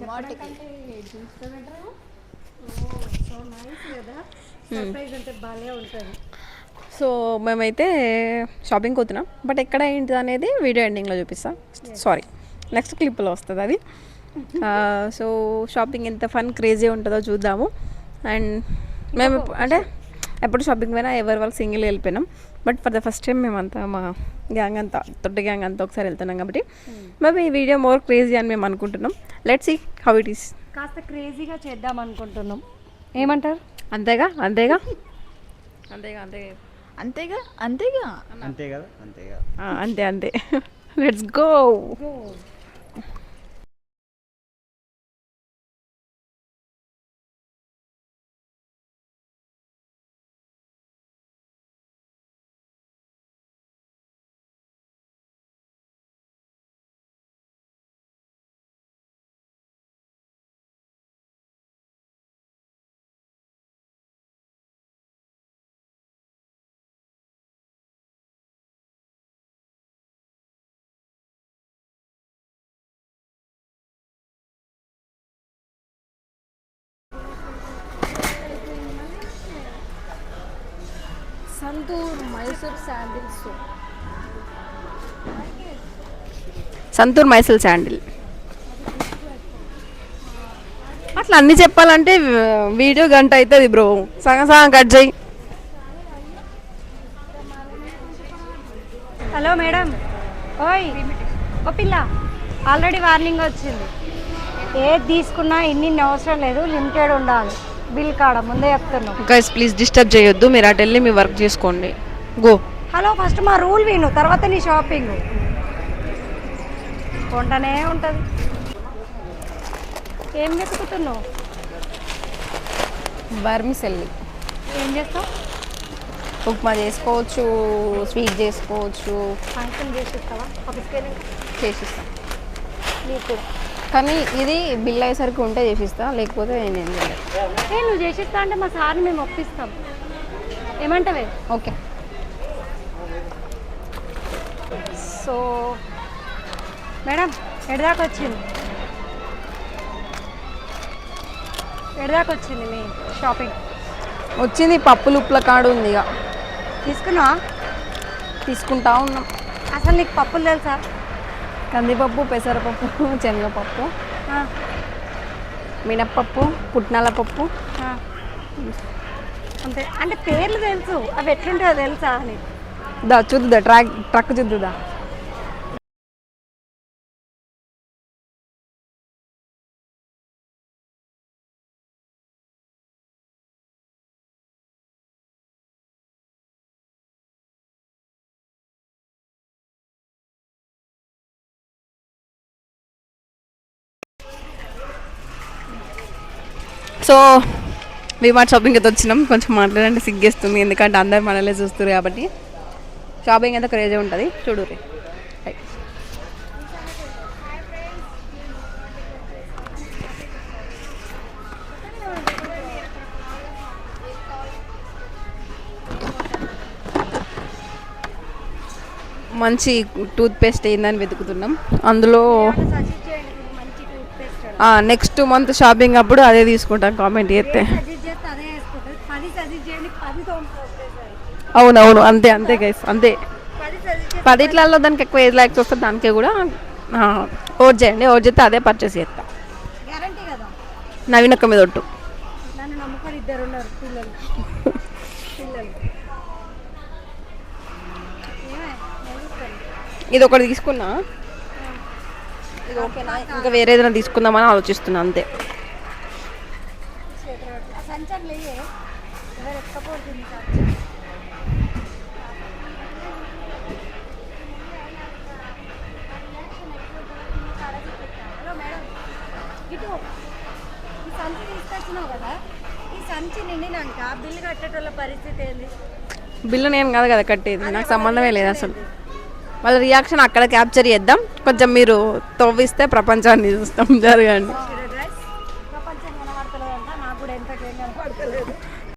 వాటికి సో మేమైతే షాపింగ్కి పోతున్నాం. బట్ ఎక్కడ ఏంటి అనేది వీడియో ఎండింగ్లో చూపిస్తాం. సారీ, నెక్స్ట్ క్లిప్లో వస్తుంది అది. సో షాపింగ్ ఎంత ఫన్ క్రేజీ ఉంటుందో చూద్దాము. అండ్ మేము అంటే ఎప్పుడు షాపింగ్ పోయినా ఎవరి వాళ్ళు సింగిల్ వెళ్ళిపోయినాం. But for the first time మేమంతా మా గ్యాంగ్ అంతా తొట్టి గ్యాంగ్ అంతా ఒకసారి వెళ్తున్నాం కాబట్టి మేబీ ఈ వీడియో మోర్ క్రేజీ అని మేము అనుకుంటున్నాం. Let's see how it is. కాస్త క్రేజీగా చేద్దాం అనుకుంటున్నాం. ఏమంటారు? అంతేగా అంతేగా అంతేగా అంతేగా అంతేగా అంతేగా అంతే కదా అంతేగా అంతే అంతే. Let's go. Santoor Mysore sandals. Santoor Mysore sandal. అట్లా అన్నీ చెప్పాలంటే వీడియో గంట అవుతుంది బ్రో. సగం సగం కట్ చేయి. Hello madam. ఓయ్ ఓ పిల్ల, ఆల్రెడీ వార్నింగ్ వచ్చింది. ఏది తీసుకున్నా ఇన్ని అవసరం లేదు, లిమిటెడ్ ఉండాలి. బిల్ కాడ ముందే చెప్తున్నాం. గైస్ ప్లీజ్ డిస్టర్బ్ చేయొద్దు. మీరు అటు వెళ్ళి మీ వర్క్ చేసుకోండి. గో. హలో, ఫస్ట్ మా రూల్ విను, తర్వాత నీ షాపింగ్. కొంటనే ఉంటుంది. ఏం వెతుకుతున్నావు? బర్మిసెల్లి. ఏం చేస్తావు? ఉప్మా చేసుకోవచ్చు, స్వీట్ చేసుకోవచ్చు. ఫంక్షన్ చేసిస్తావా? ఆఫీస్కి చేసిస్తాం నీకు. కానీ ఇది బిల్ అయ్యేసరికి ఉంటే చేసిస్తా, లేకపోతే నేను నువ్వు చేసిస్తా అంటే మా సార్ని మేము ఒప్పిస్తాం. ఏమంటావే? ఓకే. సో మేడం, ఎడదాకా వచ్చింది మీ షాపింగ్? వచ్చింది. పప్పులు ఉప్పుల కాడు ఉంది. ఇక తీసుకున్నావా? తీసుకుంటా ఉన్నాం. అసలు నీకు పప్పులు తెలుసా? కందిపప్పు, పెసరపప్పు, శనగపప్పు, మినప్పప్పు, పుట్నాల పప్పు, అంతే. అంటే పేర్లు తెలుసు, అవి ఎట్లుంటాయో తెలుసా అని. దా చూద్దా, ట్రక్ చూద్దుదా. సో విమార్ట్ షాపింగ్ అయితే వచ్చినాం. కొంచెం మాట్లాడంటే సిగ్గేస్తుంది, ఎందుకంటే అందరు మనలే చూస్తారు కాబట్టి. షాపింగ్ అయితే క్రేజీ ఉంటుంది, చూడు రే. మంచి టూత్పేస్ట్ ఏందని వెతుకుతున్నాం. అందులో నెక్స్ట్ మంత్ షాపింగ్ అప్పుడు అదే తీసుకుంటాం. కామెంట్ చేస్తే అవునవును, అంతే అంతే గైస్, అంతే. 10 దానికి ఎక్కువ 8 lakhs వస్తుంది. దానికి కూడా ఓట్ చేయండి. ఓట్ చేస్తే అదే పర్చేస్ చేస్తా. నవీనక్క మీద ఒట్టు. ఇది ఒకటి తీసుకున్నా. ఇది ఓకేనా, ఇంకా వేరే ఏదైనా తీసుకుందామని ఆలోచిస్తున్నా, అంతే. బిల్లు నేను కాదు కదా కట్టేది, నాకు సంబంధమే లేదు అసలు. వాళ్ళ రియాక్షన్ అక్కడ క్యాప్చర్ చేద్దాం. కొంచెం మీరు తవ్విస్తే ప్రపంచాన్ని చూస్తాం. జరగండి.